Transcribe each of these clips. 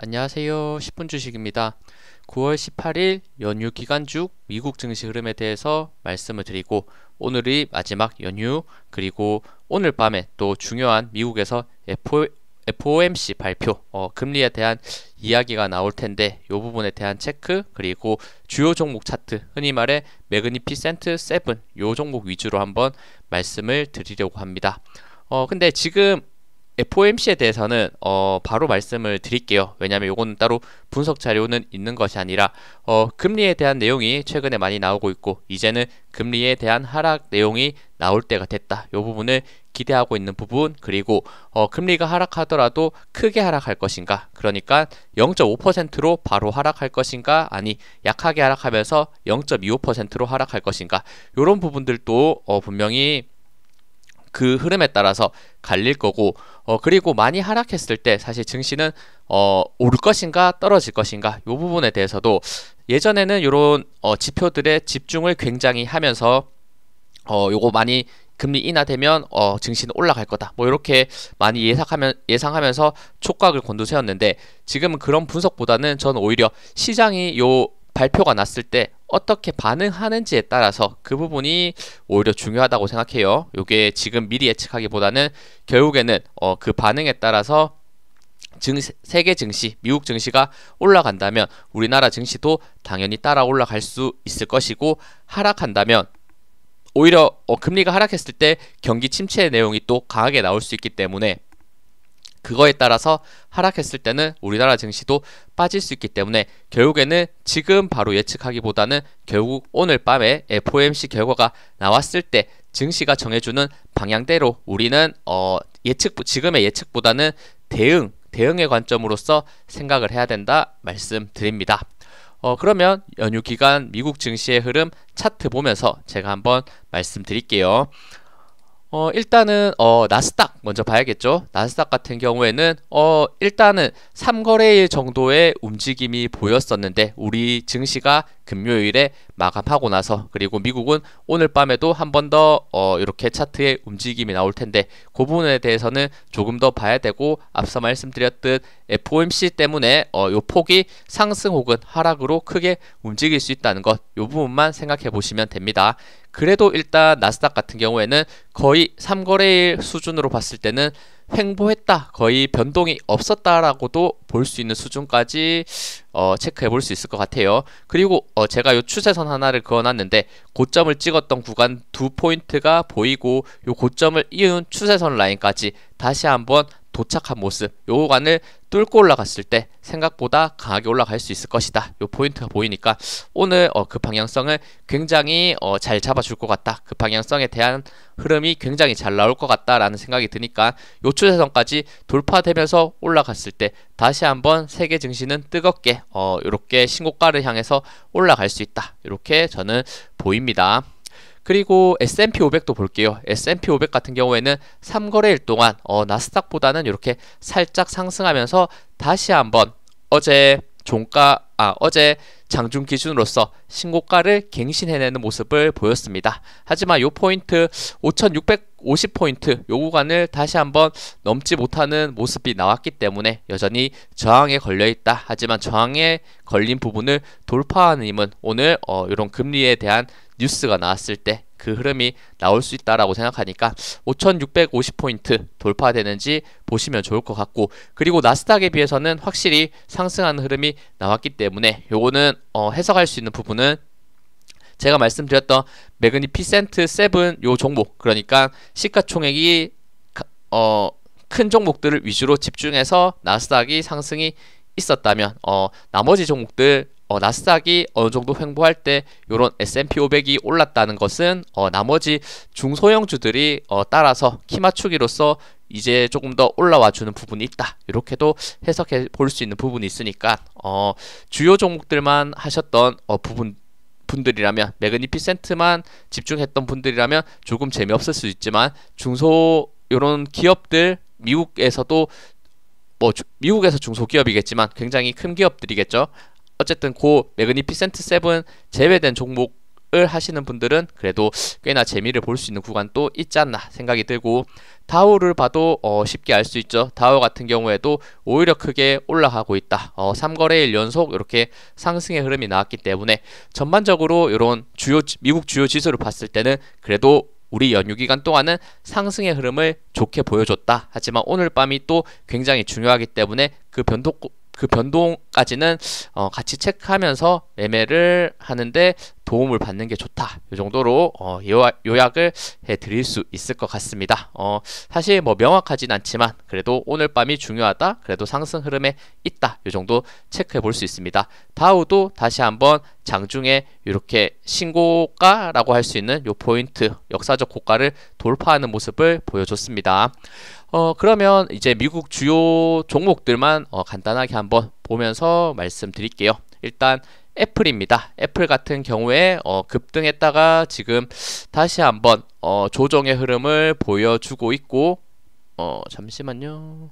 안녕하세요. 10분 주식입니다. 9월 18일 연휴 기간중 미국 증시 흐름에 대해서 말씀을 드리고 오늘이 마지막 연휴 그리고 오늘 밤에 또 중요한 미국에서 FOMC 발표 금리에 대한 이야기가 나올 텐데 이 부분에 대한 체크 그리고 주요 종목 차트 흔히 말해 매그니피센트 7 요 종목 위주로 한번 말씀을 드리려고 합니다. 근데 지금 FOMC에 대해서는 바로 말씀을 드릴게요. 왜냐하면 요거는 따로 분석 자료는 있는 것이 아니라 금리에 대한 내용이 최근에 많이 나오고 있고 이제는 금리에 대한 하락 내용이 나올 때가 됐다. 요 부분을 기대하고 있는 부분 그리고 금리가 하락하더라도 크게 하락할 것인가 그러니까 0.5%로 바로 하락할 것인가 아니 약하게 하락하면서 0.25%로 하락할 것인가 요런 부분들도 분명히 그 흐름에 따라서 갈릴 거고 그리고 많이 하락했을 때 사실 증시는 오를 것인가 떨어질 것인가 이 부분에 대해서도 예전에는 이런 지표들의 집중을 굉장히 하면서 요거 많이 금리 인하되면 증시는 올라갈 거다 뭐 이렇게 많이 예상하면서 촉각을 곤두세웠는데 지금은 그런 분석보다는 저는 오히려 시장이 요 발표가 났을 때 어떻게 반응하는지에 따라서 그 부분이 오히려 중요하다고 생각해요. 요게 지금 미리 예측하기보다는 결국에는 그 반응에 따라서 세계 증시, 미국 증시가 올라간다면 우리나라 증시도 당연히 따라 올라갈 수 있을 것이고 하락한다면 오히려 금리가 하락했을 때 경기 침체의 내용이 또 강하게 나올 수 있기 때문에 그거에 따라서 하락했을 때는 우리나라 증시도 빠질 수 있기 때문에 결국에는 지금 바로 예측하기보다는 결국 오늘 밤에 FOMC 결과가 나왔을 때 증시가 정해주는 방향대로 우리는 지금의 예측보다는 대응의 관점으로서 생각을 해야 된다 말씀드립니다. 그러면 연휴 기간 미국 증시의 흐름 차트 보면서 제가 한번 말씀드릴게요. 일단은 나스닥 먼저 봐야겠죠. 나스닥 같은 경우에는 일단은 3거래일 정도의 움직임이 보였었는데 우리 증시가 금요일에 마감하고 나서 그리고 미국은 오늘 밤에도 한 번 더 이렇게 차트의 움직임이 나올 텐데 그 부분에 대해서는 조금 더 봐야 되고 앞서 말씀드렸듯 FOMC 때문에 요 폭이 상승 혹은 하락으로 크게 움직일 수 있다는 것 요 부분만 생각해 보시면 됩니다. 그래도 일단 나스닥 같은 경우에는 거의 3거래일 수준으로 봤을 때는 횡보했다 거의 변동이 없었다라고도 볼 수 있는 수준까지 체크해 볼 수 있을 것 같아요. 그리고 제가 요 추세선 하나를 그어놨는데 고점을 찍었던 구간 2포인트가 보이고 요 고점을 이은 추세선 라인까지 다시 한번 도착한 모습 요 구간을 뚫고 올라갔을 때 생각보다 강하게 올라갈 수 있을 것이다 요 포인트가 보이니까 오늘 그 방향성을 굉장히 잘 잡아줄 것 같다 그 방향성에 대한 흐름이 굉장히 잘 나올 것 같다 라는 생각이 드니까 요 추세선까지 돌파되면서 올라갔을 때 다시 한번 세계 증시는 뜨겁게 이렇게 신고가를 향해서 올라갈 수 있다 이렇게 저는 보입니다. 그리고 S&P 500도 볼게요. S&P 500 같은 경우에는 3거래일 동안 나스닥보다는 이렇게 살짝 상승하면서 다시 한번 어제 장중 기준으로서 신고가를 갱신해내는 모습을 보였습니다. 하지만 요 포인트 5650포인트 요 구간을 다시 한번 넘지 못하는 모습이 나왔기 때문에 여전히 저항에 걸려있다. 하지만 저항에 걸린 부분을 돌파하는 힘은 오늘 이런 금리에 대한 뉴스가 나왔을 때 그 흐름이 나올 수 있다라고 생각하니까 5650포인트 돌파되는지 보시면 좋을 것 같고 그리고 나스닥에 비해서는 확실히 상승하는 흐름이 나왔기 때문에 요거는 해석할 수 있는 부분은 제가 말씀드렸던 매그니피센트 7 요 종목 그러니까 시가총액이 큰 종목들을 위주로 집중해서 나스닥이 상승이 있었다면 나머지 종목들 나스닥이 어느 정도 횡보할 때 요런 S&P 500이 올랐다는 것은 나머지 중소형주들이 따라서 키 맞추기로서 이제 조금 더 올라와 주는 부분이 있다. 이렇게도 해석해 볼 수 있는 부분이 있으니까 주요 종목들만 하셨던 분들이라면 매그니피센트만 집중했던 분들이라면 조금 재미없을 수 있지만 중소 요런 기업들 미국에서도 미국에서 중소기업이겠지만 굉장히 큰 기업들이겠죠. 어쨌든 고 매그니피센트 7 제외된 종목 을 하시는 분들은 그래도 꽤나 재미를 볼 수 있는 구간도 있지 않나 생각이 들고, 다우를 봐도 쉽게 알 수 있죠. 다우 같은 경우에도 오히려 크게 올라가고 있다. 3거래일 연속 이렇게 상승의 흐름이 나왔기 때문에 전반적으로 이런 미국 주요 지수를 봤을 때는 그래도 우리 연휴 기간 동안은 상승의 흐름을 좋게 보여줬다. 하지만 오늘 밤이 또 굉장히 중요하기 때문에 그 변동까지는 같이 체크하면서 매매를 하는데 도움을 받는 게 좋다. 이 정도로 요약을 해드릴 수 있을 것 같습니다. 사실 뭐 명확하진 않지만 그래도 오늘 밤이 중요하다. 그래도 상승 흐름에 있다. 이 정도 체크해 볼 수 있습니다. 다우도 다시 한번 장중에 이렇게 신고가라고 할 수 있는 요 포인트, 역사적 고가를 돌파하는 모습을 보여줬습니다. 그러면 이제 미국 주요 종목들만 간단하게 한번 보면서 말씀드릴게요. 일단 애플입니다. 애플 같은 경우에 급등했다가 지금 다시 한번 조정의 흐름을 보여주고 있고, 잠시만요.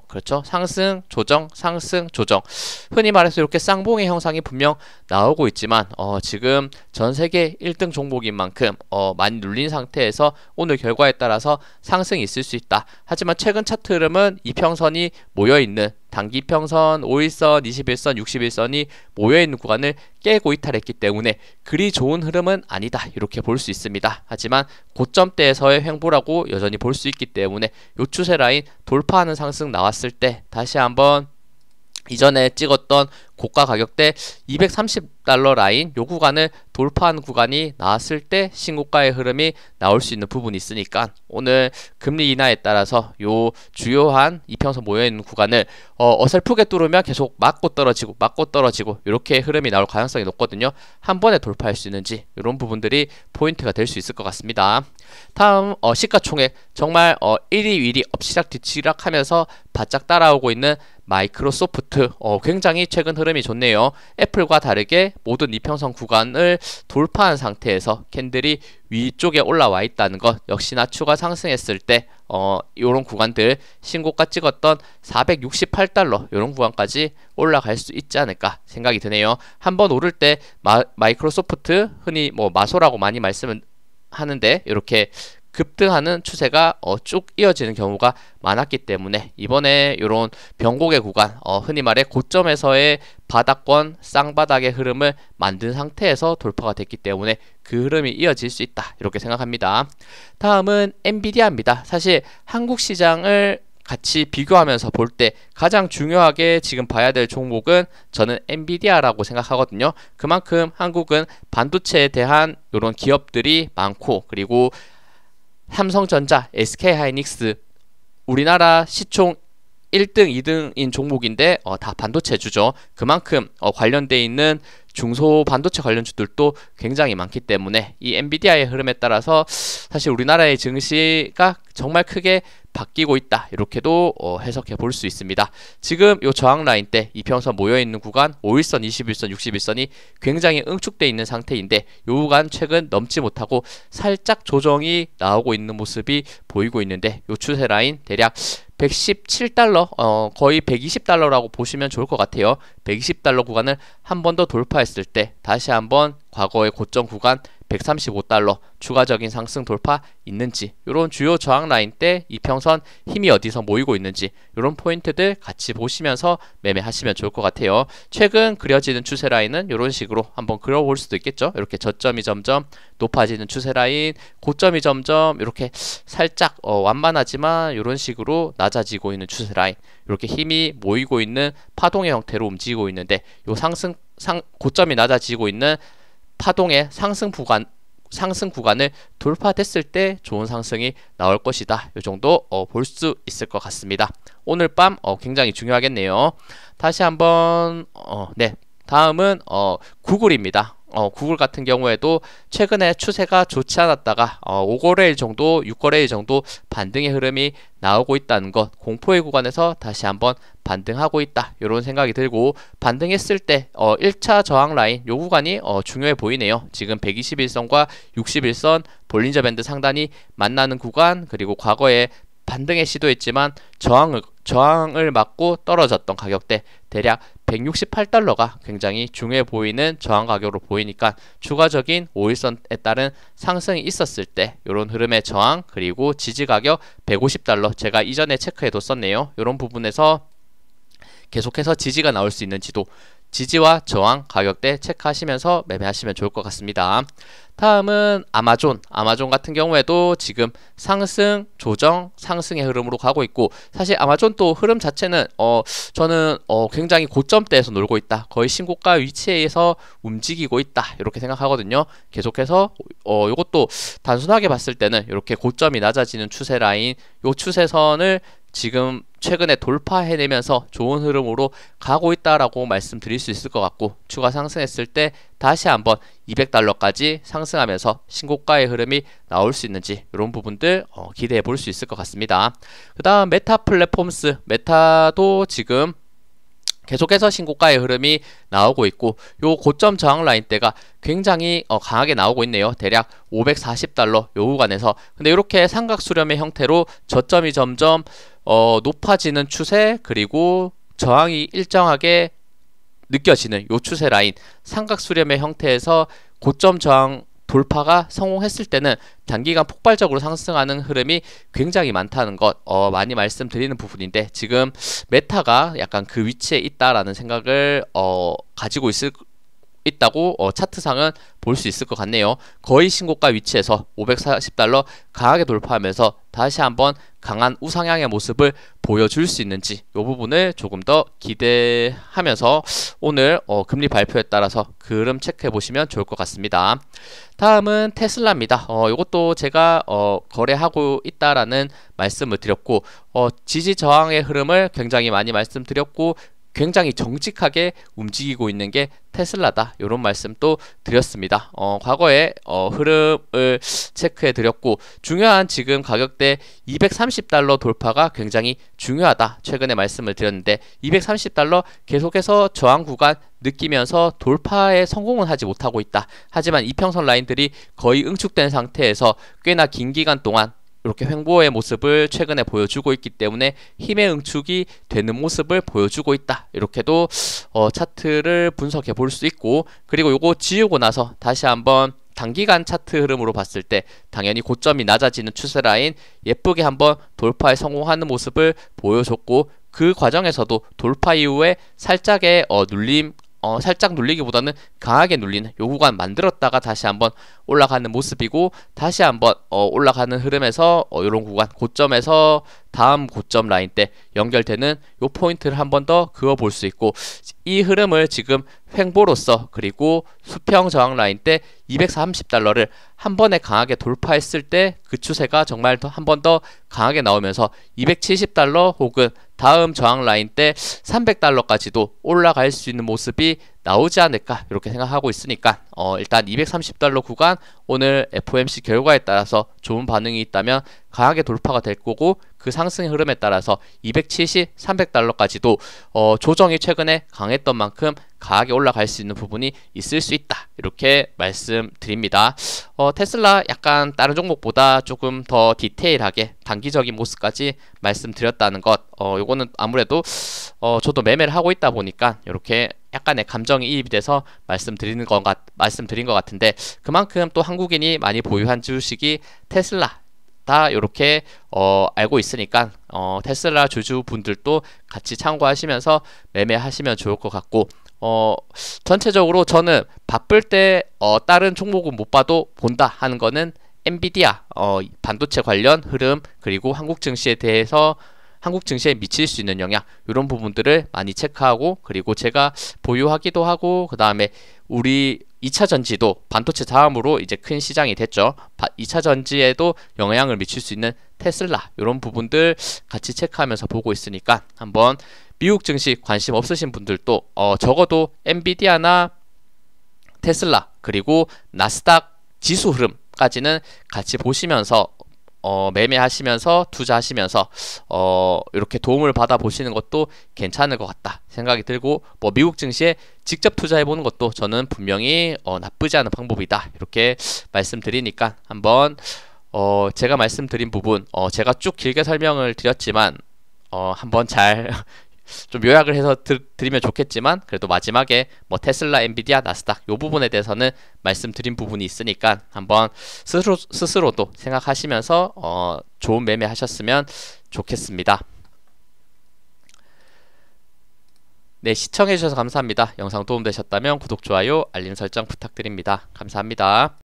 그렇죠. 상승, 조정, 상승, 조정. 흔히 말해서 이렇게 쌍봉의 형상이 분명 나오고 있지만, 지금 전 세계 1등 종목인 만큼, 많이 눌린 상태에서 오늘 결과에 따라서 상승이 있을 수 있다. 하지만 최근 차트 흐름은 이평선이 모여있는 단기평선, 5일선, 21선, 61선이 모여있는 구간을 깨고 이탈했기 때문에 그리 좋은 흐름은 아니다. 이렇게 볼 수 있습니다. 하지만 고점대에서의 횡보라고 여전히 볼 수 있기 때문에 요 추세 라인 돌파하는 상승 나왔을 때 다시 한번 이전에 찍었던 고가 가격대 230달러 라인 요 구간을 돌파하는 구간이 나왔을 때 신고가의 흐름이 나올 수 있는 부분이 있으니까 오늘 금리 인하에 따라서 요 주요한 이평선 모여있는 구간을 어설프게 뚫으면 계속 맞고 떨어지고 이렇게 흐름이 나올 가능성이 높거든요. 한 번에 돌파할 수 있는지 이런 부분들이 포인트가 될 수 있을 것 같습니다. 다음 시가총액 정말 1위 2위 엎치락 뒤치락 하면서 바짝 따라오고 있는 마이크로소프트 굉장히 최근 흐름이 좋네요. 애플과 다르게 모든 이평선 구간을 돌파한 상태에서 캔들이 위쪽에 올라와 있다는 것, 역시나 추가 상승했을 때 이런 구간들 신고가 찍었던 468달러 이런 구간까지 올라갈 수 있지 않을까 생각이 드네요. 한번 오를 때 마이크로소프트 흔히 뭐 마소라고 많이 말씀을 하는데 이렇게 급등하는 추세가 쭉 이어지는 경우가 많았기 때문에 이번에 이런 변곡의 구간, 흔히 말해 고점에서의 바닥권 쌍바닥의 흐름을 만든 상태에서 돌파가 됐기 때문에 그 흐름이 이어질 수 있다 이렇게 생각합니다. 다음은 엔비디아입니다. 사실 한국 시장을 같이 비교하면서 볼 때 가장 중요하게 지금 봐야 될 종목은 저는 엔비디아라고 생각하거든요. 그만큼 한국은 반도체에 대한 이런 기업들이 많고, 그리고 삼성전자, SK하이닉스 우리나라 시총 1등, 2등인 종목인데 다 반도체주죠. 그만큼 관련돼 있는 중소 반도체 관련주들도 굉장히 많기 때문에 이 엔비디아의 흐름에 따라서 사실 우리나라의 증시가 정말 크게 바뀌고 있다 이렇게도 해석해 볼 수 있습니다. 지금 요 저항 라인 때 이평선 모여있는 구간 5일선, 21선, 61선이 굉장히 응축되어 있는 상태인데 요 구간 최근 넘지 못하고 살짝 조정이 나오고 있는 모습이 보이고 있는데 요 추세 라인 대략 117달러, 거의 120달러라고 보시면 좋을 것 같아요. 120달러 구간을 한 번 더 돌파했을 때 다시 한번 과거의 고점 구간 135달러 추가적인 상승 돌파 있는지, 이런 주요 저항 라인 때 이평선 힘이 어디서 모이고 있는지 이런 포인트들 같이 보시면서 매매하시면 좋을 것 같아요. 최근 그려지는 추세 라인은 이런 식으로 한번 그려볼 수도 있겠죠. 이렇게 저점이 점점 높아지는 추세 라인, 고점이 점점 이렇게 살짝 완만하지만 이런 식으로 낮아지고 있는 추세 라인, 이렇게 힘이 모이고 있는 파동의 형태로 움직이고 있는데 요 고점이 낮아지고 있는 파동의 상승 구간을 돌파됐을 때 좋은 상승이 나올 것이다. 이 정도 볼 수 있을 것 같습니다. 오늘 밤 굉장히 중요하겠네요. 다시 한번 네, 다음은 구글입니다. 구글 같은 경우에도 최근에 추세가 좋지 않았다가 5거래일 정도, 6거래일 정도 반등의 흐름이 나오고 있다는 것, 공포의 구간에서 다시 한번 반등하고 있다 이런 생각이 들고, 반등했을 때 1차 저항 라인 요 구간이 중요해 보이네요. 지금 121선과 61선 볼린저 밴드 상단이 만나는 구간, 그리고 과거에 반등에 시도했지만 저항을 맞고 떨어졌던 가격대 대략 168달러가 굉장히 중요해 보이는 저항 가격으로 보이니까 추가적인 5일선에 따른 상승이 있었을 때 이런 흐름의 저항 그리고 지지 가격 150달러 제가 이전에 체크해 뒀었네요. 이런 부분에서 계속해서 지지가 나올 수 있는지도 지지와 저항 가격대 체크하시면서 매매하시면 좋을 것 같습니다. 다음은 아마존 같은 경우에도 지금 상승, 조정, 상승의 흐름으로 가고 있고 사실 아마존도 흐름 자체는 저는 굉장히 고점대에서 놀고 있다. 거의 신고가 위치에서 움직이고 있다. 이렇게 생각하거든요. 계속해서 이것도 단순하게 봤을 때는 이렇게 고점이 낮아지는 추세 라인 요 추세선을 지금 최근에 돌파해내면서 좋은 흐름으로 가고 있다라고 말씀드릴 수 있을 것 같고 추가 상승했을 때 다시 한번 200달러까지 상승하면서 신고가의 흐름이 나올 수 있는지 이런 부분들 기대해 볼 수 있을 것 같습니다. 그 다음 메타 플랫폼스 메타도 지금 계속해서 신고가의 흐름이 나오고 있고 요 고점 저항 라인대가 굉장히 강하게 나오고 있네요. 대략 540달러 요 구간에서 근데 이렇게 삼각 수렴의 형태로 저점이 점점 높아지는 추세 그리고 저항이 일정하게 느껴지는 요 추세 라인 삼각 수렴의 형태에서 고점 저항 돌파가 성공했을 때는 단기간 폭발적으로 상승하는 흐름이 굉장히 많다는 것 많이 말씀드리는 부분인데 지금 메타가 약간 그 위치에 있다라는 생각을 가지고 있다고 차트상은 볼 수 있을 것 같네요. 거의 신고가 위치에서 540달러 강하게 돌파하면서 다시 한번 강한 우상향의 모습을 보여줄 수 있는지 이 부분을 조금 더 기대하면서 오늘 금리 발표에 따라서 그 흐름 체크해 보시면 좋을 것 같습니다. 다음은 테슬라입니다. 이것도 제가 거래하고 있다라는 말씀을 드렸고 지지 저항의 흐름을 굉장히 많이 말씀드렸고 굉장히 정직하게 움직이고 있는 게 테슬라다 이런 말씀 또 드렸습니다. 과거에 흐름을 체크해 드렸고 중요한 지금 가격대 230달러 돌파가 굉장히 중요하다 최근에 말씀을 드렸는데 230달러 계속해서 저항 구간 느끼면서 돌파에 성공은 하지 못하고 있다. 하지만 이평선 라인들이 거의 응축된 상태에서 꽤나 긴 기간 동안 이렇게 횡보의 모습을 최근에 보여주고 있기 때문에 힘의 응축이 되는 모습을 보여주고 있다. 이렇게도 차트를 분석해 볼 수 있고 그리고 요거 지우고 나서 다시 한번 단기간 차트 흐름으로 봤을 때 당연히 고점이 낮아지는 추세 라인 예쁘게 한번 돌파에 성공하는 모습을 보여줬고 그 과정에서도 돌파 이후에 살짝의 눌림 살짝 눌리기보다는 강하게 눌리는 요 구간 만들었다가 다시 한번 올라가는 모습이고 다시 한번 올라가는 흐름에서 요런 구간 고점에서 다음 고점 라인 때 연결되는 요 포인트를 한번 더 그어 볼 수 있고 이 흐름을 지금 횡보로서 그리고 수평 저항 라인 때 230달러를 한 번에 강하게 돌파했을 때 그 추세가 정말 한 번 더 강하게 나오면서 270달러 혹은 다음 저항 라인 때 300달러까지도 올라갈 수 있는 모습이 나오지 않을까 이렇게 생각하고 있으니까 일단 230달러 구간 오늘 FOMC 결과에 따라서 좋은 반응이 있다면 강하게 돌파가 될 거고 그 상승의 흐름에 따라서 270, 300달러까지도 조정이 최근에 강했던 만큼 강하게 올라갈 수 있는 부분이 있을 수 있다 이렇게 말씀드립니다. 테슬라 약간 다른 종목보다 조금 더 디테일하게 단기적인 모습까지 말씀드렸다는 것 요거는 아무래도 저도 매매를 하고 있다 보니까 이렇게 약간의 감정이 이입이 돼서 말씀드린 것 같은데 그만큼 또 한국인이 많이 보유한 주식이 테슬라 다 이렇게 알고 있으니까 테슬라 주주분들도 같이 참고하시면서 매매하시면 좋을 것 같고 전체적으로 저는 바쁠 때 다른 종목은 못 봐도 본다 하는 거는 엔비디아 반도체 관련 흐름 그리고 한국 증시에 대해서 한국 증시에 미칠 수 있는 영향 이런 부분들을 많이 체크하고 그리고 제가 보유하기도 하고 그 다음에 우리 2차 전지도 반도체 다음으로 이제 큰 시장이 됐죠. 2차 전지에도 영향을 미칠 수 있는 테슬라 이런 부분들 같이 체크하면서 보고 있으니까 한번 미국 증시 관심 없으신 분들도 적어도 엔비디아나 테슬라 그리고 나스닥 지수 흐름까지는 같이 보시면서 매매하시면서 투자하시면서 이렇게 도움을 받아 보시는 것도 괜찮을 것 같다 생각이 들고 뭐 미국 증시에 직접 투자해 보는 것도 저는 분명히 나쁘지 않은 방법이다 이렇게 말씀드리니까 한번 제가 말씀드린 부분 제가 쭉 길게 설명을 드렸지만 한번 잘 좀 요약을 해서 드리면 좋겠지만 그래도 마지막에 뭐 테슬라, 엔비디아, 나스닥 요 부분에 대해서는 말씀드린 부분이 있으니까 한번 스스로도 생각하시면서 좋은 매매 하셨으면 좋겠습니다. 네, 시청해주셔서 감사합니다. 영상 도움되셨다면 구독, 좋아요, 알림 설정 부탁드립니다. 감사합니다.